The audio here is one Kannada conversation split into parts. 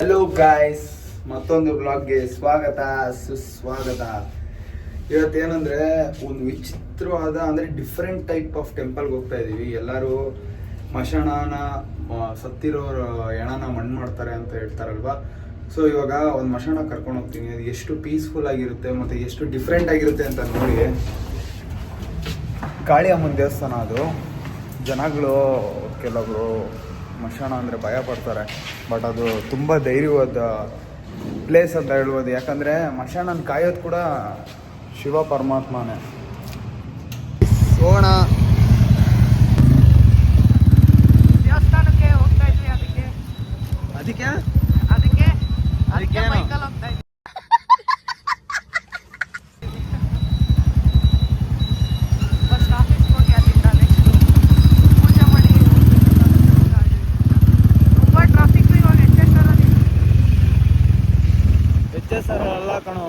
ಹಲೋ ಗಾಯ್ಸ್, ಮತ್ತೊಂದು ಬ್ಲಾಗ್ಗೆ ಸ್ವಾಗತ ಸುಸ್ವಾಗತ. ಇವತ್ತೇನಂದ್ರೆ ಒಂದು ವಿಚಿತ್ರವಾದ ಅಂದರೆ ಡಿಫ್ರೆಂಟ್ ಟೈಪ್ ಆಫ್ ಟೆಂಪಲ್ಗೆ ಹೋಗ್ತಾ ಇದ್ದೀವಿ. ಎಲ್ಲರೂ ಮಶಾಣನ ಸತ್ತಿರೋರು ಹೆಣನ ಮಣ್ಣು ಮಾಡ್ತಾರೆ ಅಂತ ಹೇಳ್ತಾರಲ್ವಾ. ಸೊ ಇವಾಗ ಒಂದು ಮಶಾಣ ಕರ್ಕೊಂಡು ಹೋಗ್ತೀನಿ. ಅದು ಎಷ್ಟು ಪೀಸ್ಫುಲ್ ಆಗಿರುತ್ತೆ ಮತ್ತು ಎಷ್ಟು ಡಿಫ್ರೆಂಟ್ ಆಗಿರುತ್ತೆ ಅಂತ ನೋಡಿ. ಕಾಳಿಯಮ್ಮನ ದೇವಸ್ಥಾನ ಅದು. ಜನಗಳು ಕೆಲವರು ಮಶಾಣ ಅಂದರೆ ಭಯ ಪಡ್ತಾರೆ, ಬಟ್ ಅದು ತುಂಬ ಧೈರ್ಯವಾದ ಪ್ಲೇಸ್ ಅಂತ ಹೇಳ್ಬೋದು. ಯಾಕಂದರೆ ಮಶಾಣನ ಕಾಯೋದು ಕೂಡ ಶಿವ ಪರಮಾತ್ಮನೇ. ಸೋಣ ದೇವಸ್ಥಾನಕ್ಕೆ ಹೋಗ್ತಾ ಇದ್ವಿ. ಅದಕ್ಕೆ ಬೈಕಲ್ಲಿ ಹೋಗ್ತಾ ಇದ್ವಿ. ಫಸ್ಟ್ ಆಫೀಸ್ಗೆ ಹೋಗಿ ಅಲ್ಲಿಂದ ನೆಕ್ಸ್ಟ್ ಪೂಜೆ ಮಾಡಿ ತುಂಬ ಟ್ರಾಫಿಕ್. ಇವಾಗ ಎಚ್ ಎಸ್ ಆರ್ ಎಲ್ಲ ಕಣೋ,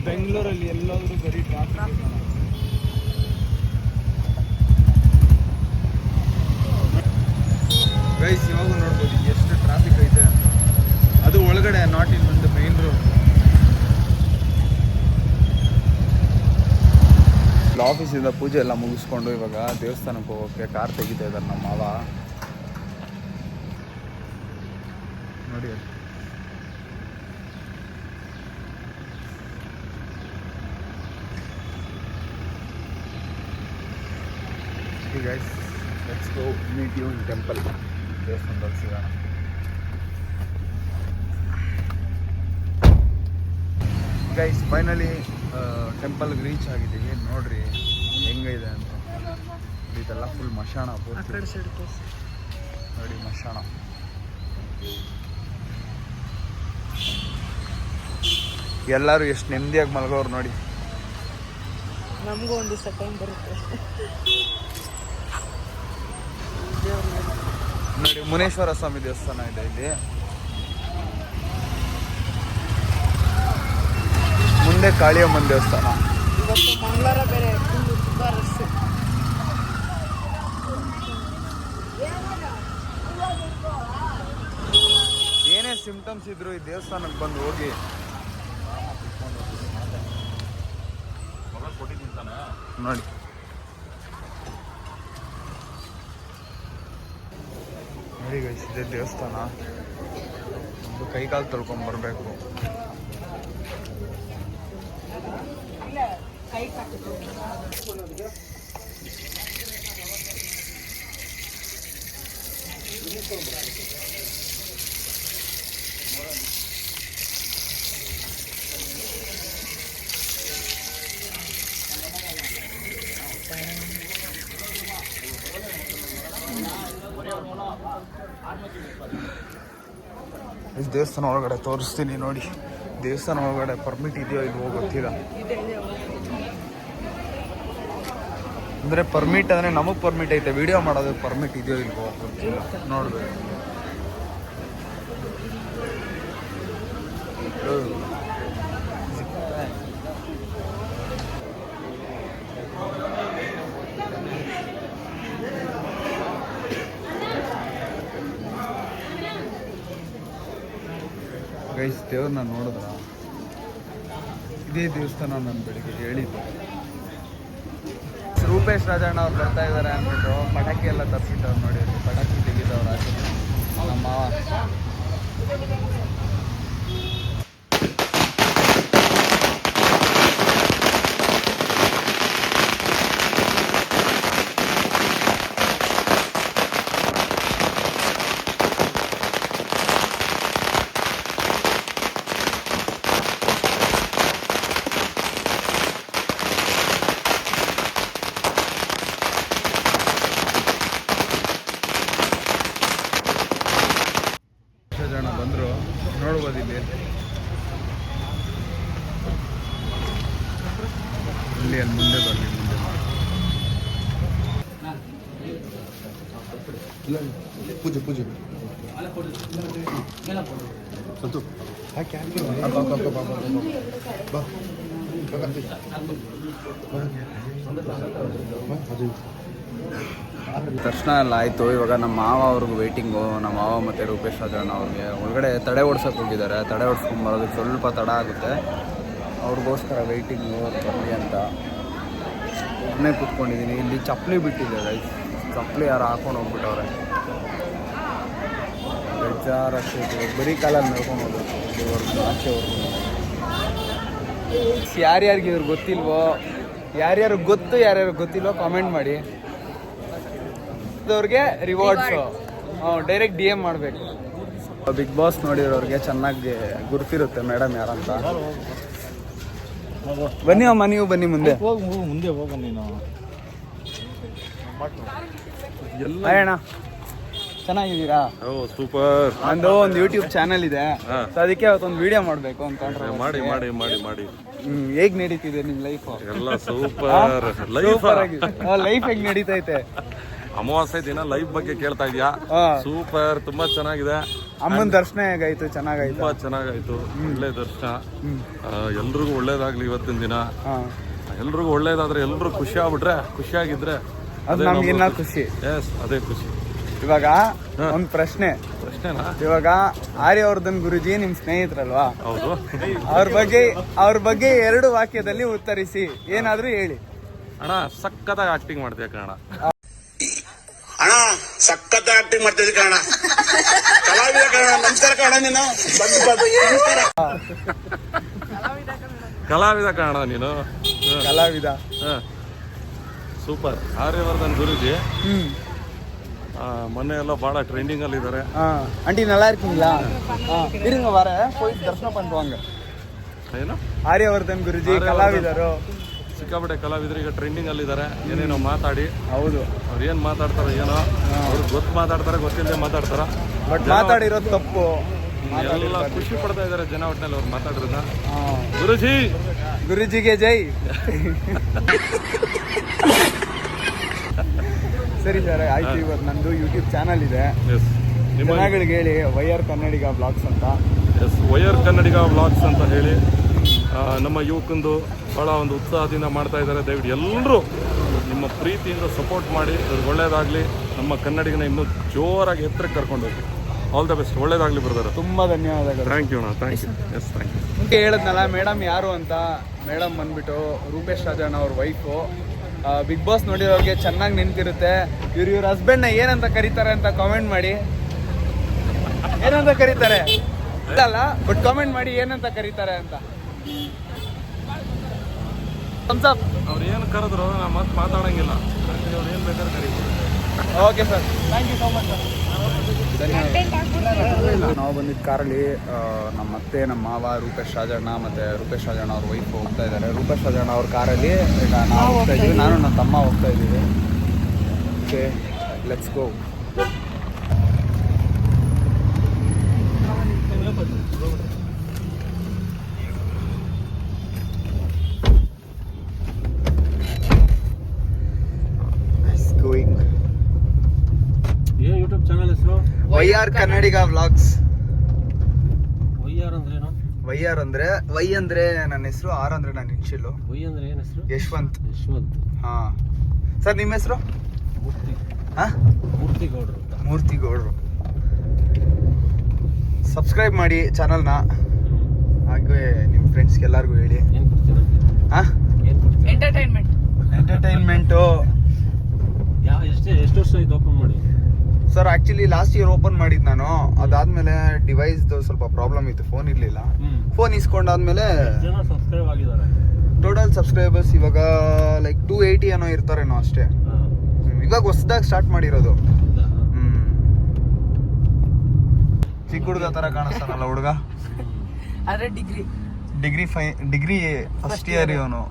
ಬೆಂಗಳೂರಲ್ಲಿ ಎಲ್ಲಾದರೂ ಬರೀ ಟ್ರಾಫಿಕ್. ಗೈಸ್ ಇವಾಗ ನೋಡ್ಬೋದು ಎಷ್ಟು ಟ್ರಾಫಿಕ್ ಐತೆ ಅಂತ. ಅದು ಒಳಗಡೆ, ನಾಟ್ ಇನ್ ಒಂದು ಮೈನ್ ರೋಡ್. ಆಫೀಸಿಂದ ಪೂಜೆ ಎಲ್ಲ ಮುಗಿಸ್ಕೊಂಡು ಇವಾಗ ದೇವಸ್ಥಾನಕ್ಕೆ ಹೋಗೋಕ್ಕೆ ಕಾರ್ ತೆಗಿತಾ ಇದ್ದಾರೆ ನಮ್ಮ ಮಾವ. ನೋಡಿ guys, let's go meet you in temple. ದೇವಸ್ಥಾನದಲ್ಲಿ ಸಿಗೋಣ. ಗೈಸ್ ಫೈನಲಿ ಟೆಂಪಲ್ಗೆ ರೀಚ್ ಆಗಿದ್ದೀವಿ. ನೋಡ್ರಿ ಹೆಂಗಿದೆ ಅಂತ. ಇದೆಲ್ಲ ಫುಲ್ ಮಶಾಣ. ನೋಡಿ ಮಶಾಣ. ಎಲ್ಲರೂ ಎಷ್ಟು ನೆಮ್ಮದಿಯಾಗಿ ಮಲಗೋರು ನೋಡಿ. ನಮಗೂ ಒಂದು ದಿವಸ ಟೈಮ್ ಬರುತ್ತೆ. ನೋಡಿ ಮುನೇಶ್ವರ ಸ್ವಾಮಿ ದೇವಸ್ಥಾನ ಇದೆ ಇಲ್ಲಿ. ಮುಂದೆ ಕಾಳಿಯಮ್ಮನ ದೇವಸ್ಥಾನ. ಇವತ್ತು ಮಂಗಳವಾರ ಬೇರೆ, ತುಂಬ ರಶ್. ಏನೇ ಸಿಂಪ್ಟಮ್ಸ್ ಇದ್ರು ಈ ದೇವಸ್ಥಾನಕ್ಕೆ ಬಂದು ಹೋಗಿ. ನೋಡಿ ನೋಡಿ ಗೈಸ್, ಇದೆ ದೇವಸ್ಥಾನ. ಒಂದು ಕೈಕಾಲು ತೊಳ್ಕೊಂಡು ಬರಬೇಕು. ಈ ದೇವಸ್ಥಾನ ಒಳಗಡೆ ತೋರಿಸ್ತೀನಿ ನೋಡಿ. ದೇವಸ್ಥಾನ ಒಳಗಡೆ ಪರ್ಮಿಟ್ ಇದೆಯೋ ಇಲ್ವೋ ಗೊತ್ತಿಲ್ಲ. ಅಂದರೆ ಪರ್ಮಿಟ್ ಅಂದರೆ ನಮಗೆ ಪರ್ಮಿಟ್ ಐತೆ, ವಿಡಿಯೋ ಮಾಡೋದಕ್ಕೆ ಪರ್ಮಿಟ್ ಇದೆಯೋ ಇಲ್ವೋ ಗೊತ್ತಿಲ್ಲ. ನೋಡ್ಬೇಕು. ಗೈಸ್, ದೇವ್ರನ್ನ ನೋಡಿದ್ರ? ಇದೇ ದೇವಸ್ಥಾನ ನಾನು ಬೆಳಿಗ್ಗೆ ಹೇಳಿದ್ದೆ. ರೂಪೇಶ್ ರಾಜಣ್ಣ ಅವ್ರು ಬರ್ತಾ ಇದ್ದಾರೆ ಅಂದ್ಬಿಟ್ಟು ಪಟಾಕಿ ಎಲ್ಲ ತರಿಸಿಟ್ಟವ್ರು. ನೋಡಿ, ಪಟಾಕಿ ತೆಗಿದವ್ರು ಆಚೆ ನಮ್ಮ ಮಾವ. ಜನ ಬಂದರು, ನೋಡ್ಬೋದು ಇಲ್ಲಿ. ಇಲ್ಲಿ ಅಲ್ಲಿ ಮುಂದೆ ಬರಲಿ, ಮುಂದೆ ಪೂಜೆ ಪೂಜೆ ಸಂತು ಹಾಕಿ ಹಾಕಿ ಬಾ ದರ್ಶನ ಎಲ್ಲ ಆಯಿತು. ಇವಾಗ ನಮ್ಮ ಮಾವ ಅವ್ರಿಗೆ ವೆಯ್ಟಿಂಗು. ನಮ್ಮ ಮಾವ ಮತ್ತು ರೂಪೇಶ್ ರಾಜಣ್ಣ ಅವ್ರಿಗೆ ಒಳಗಡೆ ತಡೆ ಓಡ್ಸೋಕೆ ಹೋಗಿದ್ದಾರೆ. ತಡೆ ಓಡಿಸ್ಕೊಂಬರೋದಕ್ಕೆ ಸ್ವಲ್ಪ ತಡ ಆಗುತ್ತೆ. ಅವ್ರಿಗೋಸ್ಕರ ವೆಯ್ಟಿಂಗು ಬರಲಿ ಅಂತ ಒಬ್ಬನೇ ಕೂತ್ಕೊಂಡಿದ್ದೀನಿ. ಇಲ್ಲಿ ಚಪ್ಪಲಿ ಬಿಟ್ಟಿದೆ ಗೈಸ್. ಚಪ್ಪಲಿ ಯಾರು ಹಾಕೊಂಡು ಹೋಗ್ಬಿಟ್ಟವ್ರೆ. ಬೇಜಾರಾಗ್ತೈತೆ. ಬರೀ ಕಾಲಲ್ಲಿ ನಡ್ಕೊಂಡು ಹೋಗ್ಬೇಕು ಇಲ್ಲಿವರೆಗೂ, ಆಚೆವರೆಗೂ. ಯಾರ್ಯಾರಿಗೆ ಇವ್ರು ಗೊತ್ತಿಲ್ವೋ, ಯಾರ್ಯಾರು ಗೊತ್ತು ಯಾರ್ಯಾರು ಗೊತ್ತಿಲ್ವೋ ಕಾಮೆಂಟ್ ಮಾಡಿ. ಅವ್ರಿಗೆ ರಿವಾರ್ಡ್ಸು ಡೈರೆಕ್ಟ್ DM ಮಾಡಬೇಕು. ಬಿಗ್ ಬಾಸ್ ನೋಡಿರೋರಿಗೆ ಚೆನ್ನಾಗಿ ಗುರ್ತಿರುತ್ತೆ ಮೇಡಮ್ ಯಾರಂತ. ಬನ್ನಿ ಅಮ್ಮ, ನೀವು ಬನ್ನಿ ಮುಂದೆ. ಮುಂದೆ ಹೋಗ ನೀನು. ಅಣ್ಣ ಚೆನ್ನಾಗಿದ್ದೀರಾ? ಸೂಪರ್. ನಂದು ಒಂದು ಯೂಟ್ಯೂಬ್ ಚಾನಲ್ ಇದೆ, ಸೊ ಅದಕ್ಕೆ ಅವತ್ತೊಂದು ವಿಡಿಯೋ ಮಾಡಬೇಕು ಅನ್ಕೊಂಡ್ರೆ. ಮಾಡಿ ಮಾಡಿ ಮಾಡಿ ಮಾಡಿ. ಹೇಗ್ ನಡೀತಿದೆ ನಿಮ್ ಲೈಫ್? ಎಲ್ಲ ಸೂಪರ್. ಲೈಫ್ ಹೇಗ್ ನಡೀತೈತೆ? ಅಮಾವಾಸ್ಯೆ ದಿನ ಲೈಫ್ ಬಗ್ಗೆ ಕೇಳ್ತಾ ಇದೀಯಾ? ಸೂಪರ್, ತುಂಬಾ ಚೆನ್ನಾಗಿದೆ. ಅಮ್ಮನ ದರ್ಶನ ಹೇಗಾಯ್ತು? ಚೆನ್ನಾಗಾಯ್ತು? ತುಂಬಾ ಚೆನ್ನಾಗಾಯ್ತು. ಒಳ್ಳೆ ದರ್ಶನ. ಎಲ್ರಿಗೂ ಒಳ್ಳೇದಾಗ್ಲಿ ಇವತ್ತಿನ ದಿನ. ಎಲ್ರಿಗೂ ಒಳ್ಳೇದಾದ್ರೆ ಎಲ್ರು ಖುಷಿ ಆಗ್ಬಿಟ್ರೆ, ಖುಷಿಯಾಗಿದ್ರೆ ಅದು ನಮ್ಗೆ ಇನ್ನ ಖುಷಿ. ಎಸ್, ಅದೇ ಖುಷಿ. ಇವಾಗ ಒಂದ್ ಪ್ರಶ್ನೆನಾ? ಇವಾಗ ಆರ್ಯವರ್ಧನ್ ಗುರುಜಿ ನಿಮ್ ಸ್ನೇಹಿತರಲ್ವಾ? ಹೌದು. ಅವ್ರ ಬಗ್ಗೆ 2 ವಾಕ್ಯದಲ್ಲಿ ಉತ್ತರಿಸಿ. ಏನಾದ್ರೂ ಹೇಳಿ. ಅಣ್ಣ ಸಕ್ಕತ್ತಾಗಿ ಆಕ್ಟಿಂಗ್ ಮಾಡ್ತೀಯ ಕಣ. ಅಣ್ಣ ಸಖತ್ ಆಕ್ಟಿಂಗ್ ಮಾಡ್ತಿದ್ದೆ ಕಣ. ಕಲಾವಿದ ಕಣ. ನಮಸ್ಕಾರ ಕಣ. ನೀನು ಕಲಾವಿದ ಕಾಣ ನೀನು. ಕಲಾವಿದ. ಸೂಪರ್. ಆರ್ಯವರ್ಧನ್ ಗುರುಜಿ ಮೊನ್ನೆ ಎಲ್ಲ ಬಹಳ ಟ್ರೆಂಡಿಂಗ್ ಅಲ್ಲಿ ಇದಾರೆ. ஆண்டி நல்லா இருக்கீங்களா? இருங்க வரேன், போய் தரிசனம் பண்ணிட்டு வாங்க. ಏನು? ಆರ್ಯವರ್ಧನ್ ಗುರುಜಿ ಕಲಾವಿದರು, ಸಿಕ್ಕಾಪಟ್ಟೆ ಕಲಾವಿದರು ಈಗ ಟ್ರೆಂಡಿಂಗ್ ಅಲ್ಲಿ ಇದಾರೆ. ಏನೇನೋ ಮಾತಾಡಿ. ಹೌದು. ಅವ್ರು ಏನ್ ಮಾತಾಡ್ತಾರ ಏನೋ, ಅವ್ರಿಗೆ ಗೊತ್ತು ಮಾತಾಡ್ತಾರೆ, ಗೊತ್ತಿಲ್ಲದೆ ಮಾತಾಡ್ತಾರ. ಬಟ್ ಮಾತಾಡಿರೋದು ತಪ್ಪು. ಎಲ್ಲ ಖುಷಿ ಪಡ್ತಾ ಇದಾರೆ ಜನ ಒಟ್ಟಿನಲ್ಲಿ ಅವ್ರು ಮಾತಾಡಿರೋದನ್ನ. ಗುರುಜಿಗೆ ಜೈ. ಸರಿ ಸರ್, ಆಯ್ತು. ಇವತ್ತು ನಂದು ಯೂಟ್ಯೂಬ್ ಚಾನಲ್ ಇದೆ, ಜನಗಳಿಗೆ ಹೇಳಿ. ವೈಆರ್ ಕನ್ನಡಿಗ ಬ್ಲಾಗ್ಸ್ ಅಂತ. ಎಸ್, ವೈಆರ್ ಕನ್ನಡಿಗ ಬ್ಲಾಗ್ಸ್ ಅಂತ ಹೇಳಿ ನಮ್ಮ ಯುವಕಂದು ಭಾಳ ಒಂದು ಉತ್ಸಾಹದಿಂದ ಮಾಡ್ತಾ ಇದ್ದಾರೆ. ದಯವಿಟ್ಟು ಎಲ್ಲರೂ ನಿಮ್ಮ ಪ್ರೀತಿಯಿಂದ ಸಪೋರ್ಟ್ ಮಾಡಿ. ಅವ್ರಿಗೆ ಒಳ್ಳೇದಾಗಲಿ. ನಮ್ಮ ಕನ್ನಡಿಗನ ಇನ್ನೂ ಜೋರಾಗಿ ಎತ್ತರಕ್ಕೆ ಕರ್ಕೊಂಡು ಹೋಗಿ. All the best. ಒಳ್ಳೇದಾಗಲಿ ಬ್ರದರ್. ತುಂಬ ಧನ್ಯವಾದಗಳು. ಥ್ಯಾಂಕ್ ಯು ಅಣ್ಣ. Thank you. Yes, thank you. ಮುಂದೆ ಹೇಳಿದ್ನಲ್ಲ ಮೇಡಮ್ ಯಾರು ಅಂತ. ಮೇಡಮ್ ಬಂದ್ಬಿಟ್ಟು ರೂಪೇಶ್ ರಾಜಣ್ಣ ಅವ್ರ ವೈಫು. ಬಿಗ್ ಬಾಸ್ ನೋಡಿರೋರಿಗೆ ಚೆನ್ನಾಗಿ ನಿಂತಿರುತ್ತೆ. ಇವ್ರ ಹಸ್ಬೆಂಡ್ನ ಏನಂತ ಕರೀತಾರೆ ಅಂತ ಕಾಮೆಂಟ್ ಮಾಡಿ. ಏನಂತ ಕರೀತಾರೆ ಅಲ್ಲ, ಬಟ್ ಕಾಮೆಂಟ್ ಮಾಡಿ ಏನಂತ ಕರೀತಾರೆ ಅಂತ. ಅವ್ರು ಏನು ಕರೆದ್ರು ನಾ ಮತ್ತೆ ಮಾತಾಡೋಂಗಿಲ್ಲ. ಅವ್ರು ಏನು ಬೇಕಾದ್ರೆ ಕರೀತಾರೆ. Okay sir, thank you so much sir. ನಾವು ಬಂದಿದ್ದ ಕಾರಲ್ಲಿ ನಮ್ಮ ಅತ್ತೆ, ನಮ್ಮ ಮಾವ, ರೂಪೇಶ್ ರಾಜಣ್ಣ ಮತ್ತು ರೂಪೇಶ್ ರಾಜಣ್ಣ ಅವ್ರ ವೈಫ್ ಹೋಗ್ತಾ ಇದ್ದಾರೆ. ರೂಪೇಶ್ ರಾಜಣ್ಣ ಅವ್ರ ಕಾರಲ್ಲಿ ಈಗ ನಾವು ಹೋಗ್ತಾ ಇದ್ದೀವಿ. ನಾನು ನನ್ನ ತಮ್ಮ ಹೋಗ್ತಾ ಇದ್ದೀವಿ. Okay, let's go. YouTube channel ಹೆಸರು ವೈಆರ್ ಕನ್ನಡಿಗ ವ್ಲಾಗ್ಸ್. ವೈಆರ್ ಅಂದ್ರೆ ಏನು? ವೈಆರ್ ಅಂದ್ರೆ ವೈ ಅಂದ್ರೆ ನನ್ನ ಹೆಸರು, ಆರ್ ಅಂದ್ರೆ ನನ್ನ ಇನ್ಶಿಯಲ್. ವೈ ಅಂದ್ರೆ ಏನು ಹೆಸರು? ಯಶವಂತ್. ಯಶವಂತ್. ಹಾ ಸರ್, ನಿಮ್ಮ ಹೆಸರು? ಮೂರ್ತಿಗೌಡರು. ಮೂರ್ತಿಗೌಡರು. ಸಬ್ಸ್ಕ್ರೈಬ್ ಮಾಡಿ ಚಾನಲ್ನ. ಹಾಗೆ ನಿಮ್ಮ ಫ್ರೆಂಡ್ಸ್ಗೆ ಎಲ್ಲರಿಗೂ ಹೇಳಿ. ಏನು ಕೊಡ್ತೀರಾ? ಏನು ಕೊಡ್ತೀರಾ? ಎಂಟರ್ಟೈನ್ಮೆಂಟು. ಎಷ್ಟು ವರ್ಷ ಆಯ್ತು ಓಪನ್ ಮಾಡಿ? Sir actually last year open ಮಾಡಿದ್ದು ನಾನು. ಅದಾದಮೇಲೆ ಡಿವೈಸ್ದು ಸ್ವಲ್ಪ ಪ್ರಾಬ್ಲಮ್ ಇತ್ತು, ಫೋನ್ ಇರಲಿಲ್ಲ. ಫೋನ್ ಇಸ್ಕೊಂಡಾದ್ಮೇಲೆ ಜನ ಸಬ್ಸ್ಕ್ರೈಬ್ ಆಗಿದ್ದಾರೆ. ಟೋಟಲ್ ಸಬ್ಸ್ಕ್ರೈಬರ್ಸ್ ಇವಾಗ ಲೈಕ್ 280 ಏನೋ ಇರ್ತಾರೇನೋ ಅಷ್ಟೇ. ಇವಾಗ ಹೊಸದಾಗಿ ಸ್ಟಾರ್ಟ್ ಮಾಡಿರೋದು. ಚಿಕ್ಕ ಹುಡುಗ ಥರ ಕಾಣಿಸ್ತಾನಲ್ಲ ಹುಡುಗ. ಡಿಗ್ರಿ ಫಸ್ಟ್ ಇಯರ್ ಇವನು.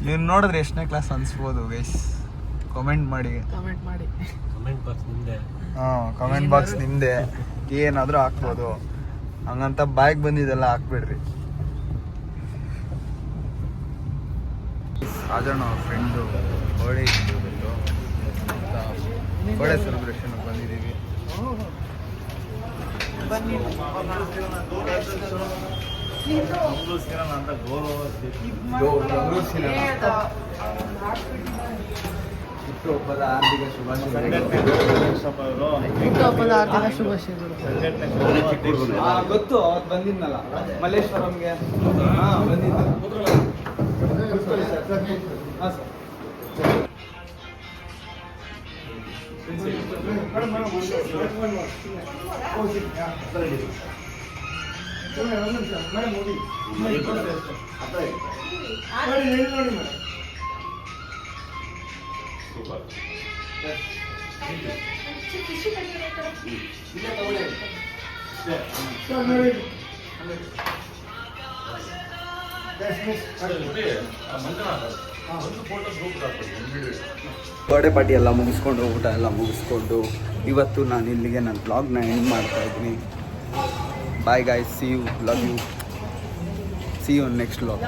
ಇವ್ನು ನೋಡಿದ್ರೆ ಎಷ್ಟನೇ ಕ್ಲಾಸ್ ಅನ್ಸ್ಬೋದು ಗೈಸ್? ಕಮೆಂಟ್ ಮಾಡಿ. ಕಮೆಂಟ್ ಬಾಕ್ಸ್ ನಿಮ್ದೆ. ಕಮೆಂಟ್ ಬಾಕ್ಸ್ ನಿಮ್ದೆ. ಏನಾದರೂ ಹಾಕ್ಬೋದು. ಹಂಗಂತ ಬಾಯಿಗೆ ಬಂದಿದ್ದೆಲ್ಲ ಹಾಕ್ಬೇಡ್ರಿ. ರಾಜಣ್ಣ ಅವ್ರ ಫ್ರೆಂಡು ಬರ್ಡೇ ಇತ್ತು, ಬರ್ಡೇ ಸೆಲೆಬ್ರೇಷನ್ ಬಂದಿದ್ದೀವಿ. ಹುಟ್ಟುಹಬ್ಬದ ಆರ್ಥಿಕ ಶುಭಾಶಯಗಳು. ಹುಟ್ಟುಹಬ್ಬದ ಆರ್ಥಿಕ ಶುಭಾಶಯಗಳು. ಗೊತ್ತು, ಅವತ್ತು ಬಂದಿದ್ನಲ್ಲ ಮಲ್ಲೇಶ್ವರಂಗೆ. ಹಾಂ ಬಂದಿದ್ದ. ಹಾಂ ಸರ್. ಬರ್ಡೇ ಪಾರ್ಟಿ ಎಲ್ಲ ಮುಗಿಸ್ಕೊಂಡು ಊಟ ಎಲ್ಲ ಮುಗಿಸ್ಕೊಂಡು ಇವತ್ತು ನಾನು ಇಲ್ಲಿಗೆ ನನ್ನ ಬ್ಲಾಗ್ನ ಎಂಡ್ ಮಾಡ್ತಾ ಇದ್ದೀನಿ. Bye guys, see you, love you, see you next blog.